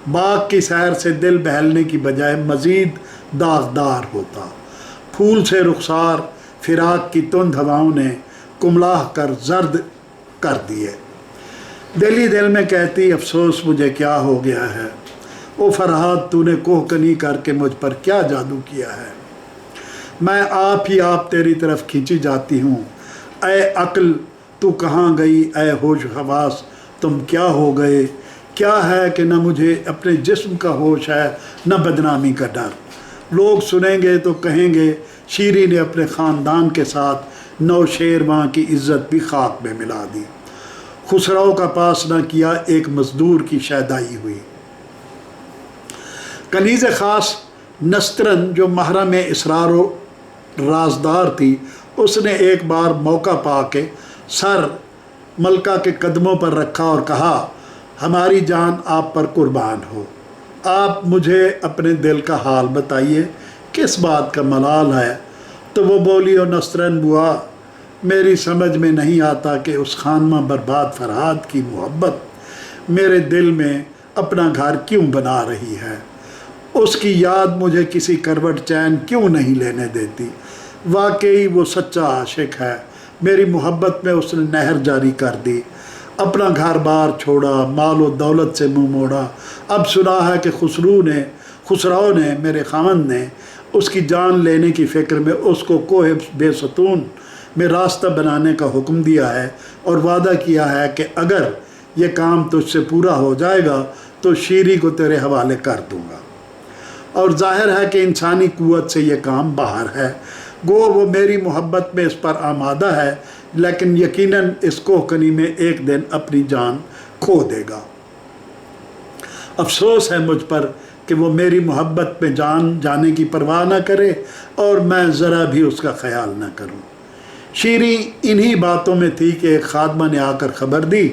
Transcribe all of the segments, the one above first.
बाग की सैर से दिल बहलने की बजाय मज़ीद दागदार होता। फूल से रुखसार फिराक की तुंद हवाओं ने कुमलाह कर जर्द कर दिए। दिल ही दिल में कहती अफसोस मुझे क्या हो गया है, ओ फरहाद तूने कोहकनी करके मुझ पर क्या जादू किया है। मैं आप ही आप तेरी तरफ खींची जाती हूँ। ऐ अक्ल तू कहाँ गई, ऐ होश हवास तुम क्या हो गए। क्या है कि न मुझे अपने जिस्म का होश है न बदनामी का डर। लोग सुनेंगे तो कहेंगे शीरी ने अपने ख़ानदान के साथ नौशेरवां की इज़्ज़त भी खाक में मिला दी। खुसरो का पास न किया एक मज़दूर की शैदाई हुई। कनीज़ ख़ास नस्तरन जो महरम इसरारो राजदार थी, उसने एक बार मौका पा के सर मलका के कदमों पर रखा और कहा, हमारी जान आप पर कुर्बान हो। आप मुझे अपने दिल का हाल बताइए, किस बात का मलाल है। तो वो बोली, ओ नस्तरन बुआ, मेरी समझ में नहीं आता कि उस खानमा बर्बाद फरहाद की मोहब्बत मेरे दिल में अपना घर क्यों बना रही है। उसकी याद मुझे किसी करवट चैन क्यों नहीं लेने देती। वाकई वो सच्चा आशिक है। मेरी मोहब्बत में उसने नहर जारी कर दी, अपना घर बार छोड़ा, माल व दौलत से मुँह मोड़ा। अब सुना है कि खुसराव ने मेरे खामन ने उसकी जान लेने की फ़िक्र में उसको कोहे बेसतून में रास्ता बनाने का हुक्म दिया है और वादा किया है कि अगर ये काम तुझसे पूरा हो जाएगा तो शीरी को तेरे हवाले कर दूँगा। और जाहिर है कि इंसानी क़ुव्वत से ये काम बाहर है। गो वो मेरी मोहब्बत में इस पर आमादा है, लेकिन यकीनन इस कोहकनी में एक दिन अपनी जान खो देगा। अफसोस है मुझ पर कि वो मेरी मोहब्बत में जान जाने की परवाह न करे और मैं ज़रा भी उसका ख्याल न करूं। शीरी इन्हीं बातों में थी कि एक खादमा ने आकर ख़बर दी,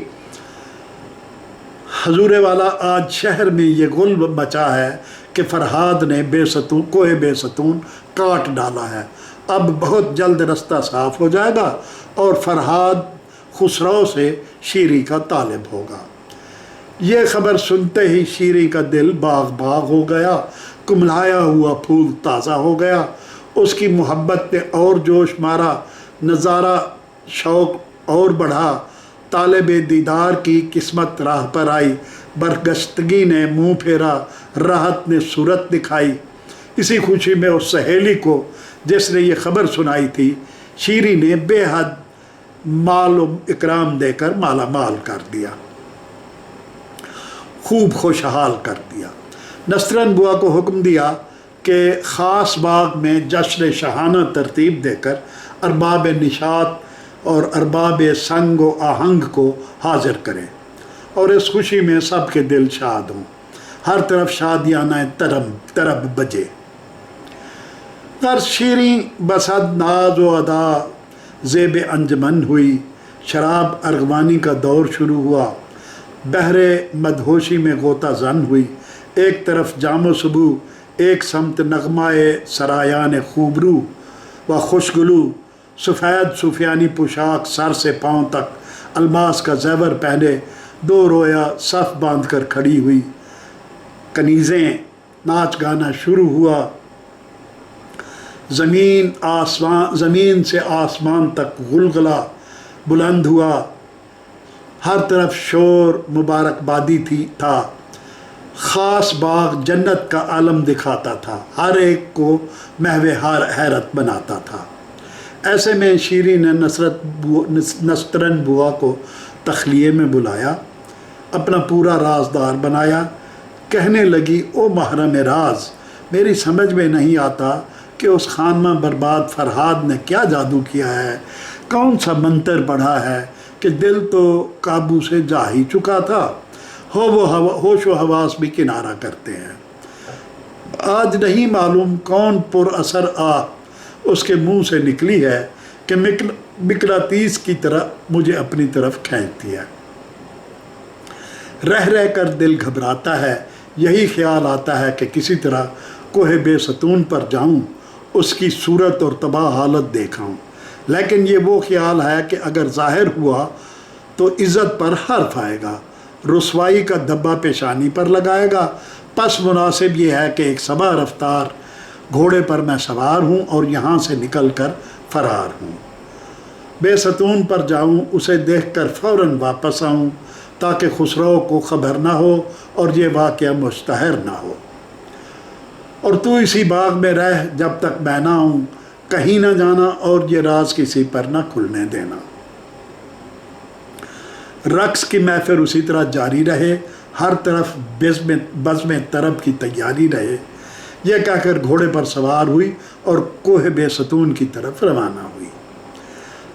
हजूर वाला आज शहर में ये गुल मचा है कि फरहाद ने कोहे बेसतून काट डाला है। अब बहुत जल्द रास्ता साफ़ हो जाएगा और फरहाद खुसरो से शीरी का तालिब होगा। ये ख़बर सुनते ही शीरी का दिल बाग बाग हो गया, कुमलाया हुआ फूल ताज़ा हो गया। उसकी मोहब्बत ने और जोश मारा, नज़ारा शौक़ और बढ़ा। तालिब दीदार की किस्मत राह पर आई, बरगश्तगी ने मुँह फेरा, राहत ने सूरत दिखाई। इसी खुशी में उस सहेली को जिसने ये ख़बर सुनाई थी, शीरी ने बेहद माल इकराम देकर माला माल कर दिया, खूब खुशहाल कर दिया। नस्तरन बुआ को हुक्म दिया कि ख़ास बाग में जश्न शहाना तरतीब देकर अरबाब निशात और अरबाब संग व आहंग को हाज़िर करें और इस खुशी में सब के दिल शाद हों। हर तरफ शादियाना तरब बजे। गर शीरी बसद नाज व अदा ज़ेब अंजमन हुई। शराब अरगवानी का दौर शुरू हुआ। बहरे मदहोशी में गोता जन हुई। एक तरफ जामो सुबू, एक समत नगमाए सरायान खूबरू व खुशगलू। सफ़ेद सूफियानी पोशाक सर से पाँव तक, अलमास का ज़ेवर पहने, दो रोया सफ़ बांध कर खड़ी हुई। कनीज़ें, नाच गाना शुरू हुआ। ज़मीन से आसमान तक गुलगुला बुलंद हुआ। हर तरफ शोर मुबारकबादी था। ख़ास बाग जन्नत का आलम दिखाता था, हर एक को महवे हैरत बनाता था। ऐसे में शीरी ने नस्तरन बुआ को तखलिए में बुलाया, अपना पूरा राजदार बनाया। कहने लगी, ओ महरम राज, मेरी समझ में नहीं आता कि उस खानमा बर्बाद फरहाद ने क्या जादू किया है, कौन सा मंतर पढ़ा है कि दिल तो काबू से जा ही चुका था, होश व हवास भी किनारा करते हैं। आज नहीं मालूम कौन पुर असर उसके मुंह से निकली है कि मिकनातीस की तरह मुझे अपनी तरफ खींचती है। रह रह कर दिल घबराता है। यही ख्याल आता है कि किसी तरह कोहे बेसतून पर जाऊं, उसकी सूरत और तबाह हालत देखाऊं। लेकिन ये वो ख्याल है कि अगर ज़ाहिर हुआ तो इज़्ज़त पर हर्फ आएगा, رسوائی کا دبا پیشانی پر لگائے گا، پس مناسب یہ ہے کہ ایک سبا رفتار گھوڑے پر میں سوار ہوں اور یہاں سے نکل کر فرار ہوں، بے ستون پر جاؤں، اسے دیکھ کر فوراً واپس آؤں تاکہ خسرو کو خبر نہ ہو اور یہ واقعہ مشتہر نہ ہو، اور تو اسی باغ میں رہ جب تک میں نہ آؤں، کہیں نہ جانا اور یہ راز کسی پر نہ کھلنے دینا۔ رقص کی محفل اسی طرح جاری رہے، ہر طرف بزم طرب کی تیاری رہے۔ یہ کہہ کر گھوڑے پر سوار ہوئی اور کوہ بے ستون کی طرف روانہ ہوئی۔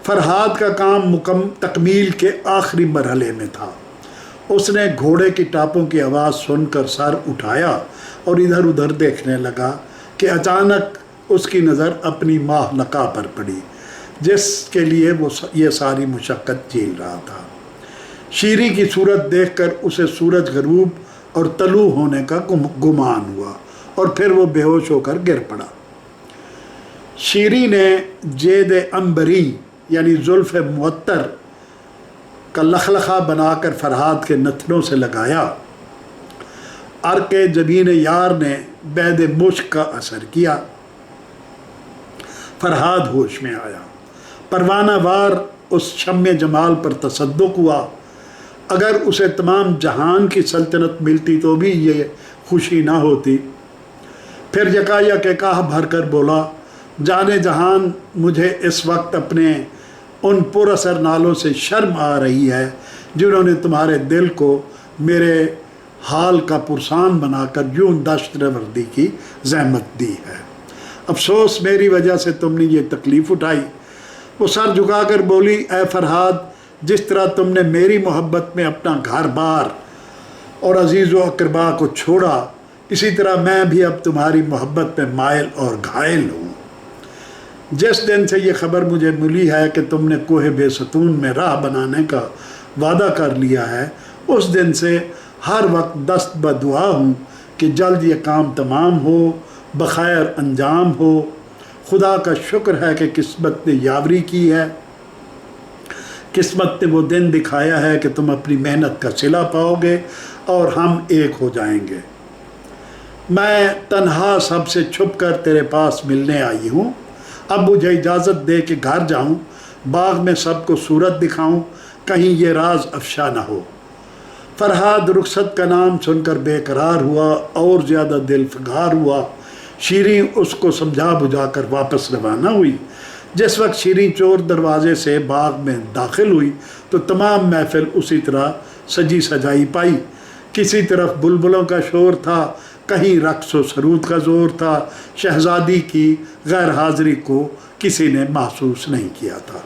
فرہاد کا کام تکمیل کے آخری مرحلے میں تھا۔ اس نے گھوڑے کی ٹاپوں کی آواز سن کر سر اٹھایا اور ادھر ادھر دیکھنے لگا کہ اچانک اس کی نظر اپنی ماہ لقا پر پڑی، جس کے لیے وہ یہ ساری مشقت جھیل رہا تھا۔ شیری کی صورت دیکھ کر اسے سورج غروب اور طلوع ہونے کا گمان ہوا اور پھر وہ بے ہوش ہو کر گر پڑا۔ شیری نے جید عنبری یعنی زلف معطر کا لخلخہ بنا کر فرہاد کے نتنوں سے لگایا۔ عرق جبین یار نے بید مشک کا اثر کیا۔ فرہاد ہوش میں آیا، پروانہ وار اس شمع جمال پر تصدق ہوا۔ اگر اسے تمام جہان کی سلطنت ملتی تو بھی یہ خوشی نہ ہوتی۔ پھر یکایک کہہ بھر کر بولا، جانے جہان، مجھے اس وقت اپنے ان پر اثر نالوں سے شرم آ رہی ہے جنہوں نے تمہارے دل کو میرے حال کا پرسان بنا کر یوں دشت روردی کی زحمت دی ہے۔ افسوس میری وجہ سے تم نے یہ تکلیف اٹھائی۔ وہ سر جھکا کر بولی، اے فرہاد، جس طرح تم نے میری محبت میں اپنا گھر بار اور عزیز و اقربا کو چھوڑا، اسی طرح میں بھی اب تمہاری محبت میں مائل اور گھائل ہوں۔ جس دن سے یہ خبر مجھے ملی ہے کہ تم نے کوہ بے ستون میں راہ بنانے کا وعدہ کر لیا ہے، اس دن سے ہر وقت دست بدعا ہوں کہ جلد یہ کام تمام ہو، بخیر انجام ہو۔ خدا کا شکر ہے کہ قسمت نے یاوری کی ہے، قسمت نے وہ دن دکھایا ہے کہ تم اپنی محنت کا صلہ پاؤ گے اور ہم ایک ہو جائیں گے۔ میں تنہا سب سے چھپ کر تیرے پاس ملنے آئی ہوں، اب مجھے اجازت دے کہ گھر جاؤں، باغ میں سب کو صورت دکھاؤں، کہیں یہ راز افشا نہ ہو۔ فرہاد رخصت کا نام سن کر بے قرار ہوا اور زیادہ دل فگار ہوا۔ شیریں اس کو سمجھا بجھا کر واپس روانہ ہوئی۔ جس وقت شیریں چور دروازے سے باغ میں داخل ہوئی تو تمام محفل اسی طرح سجی سجائی پائی۔ کسی طرف بلبلوں کا شور تھا، کہیں رقص و سرود کا زور تھا۔ شہزادی کی غیر حاضری کو کسی نے محسوس نہیں کیا تھا۔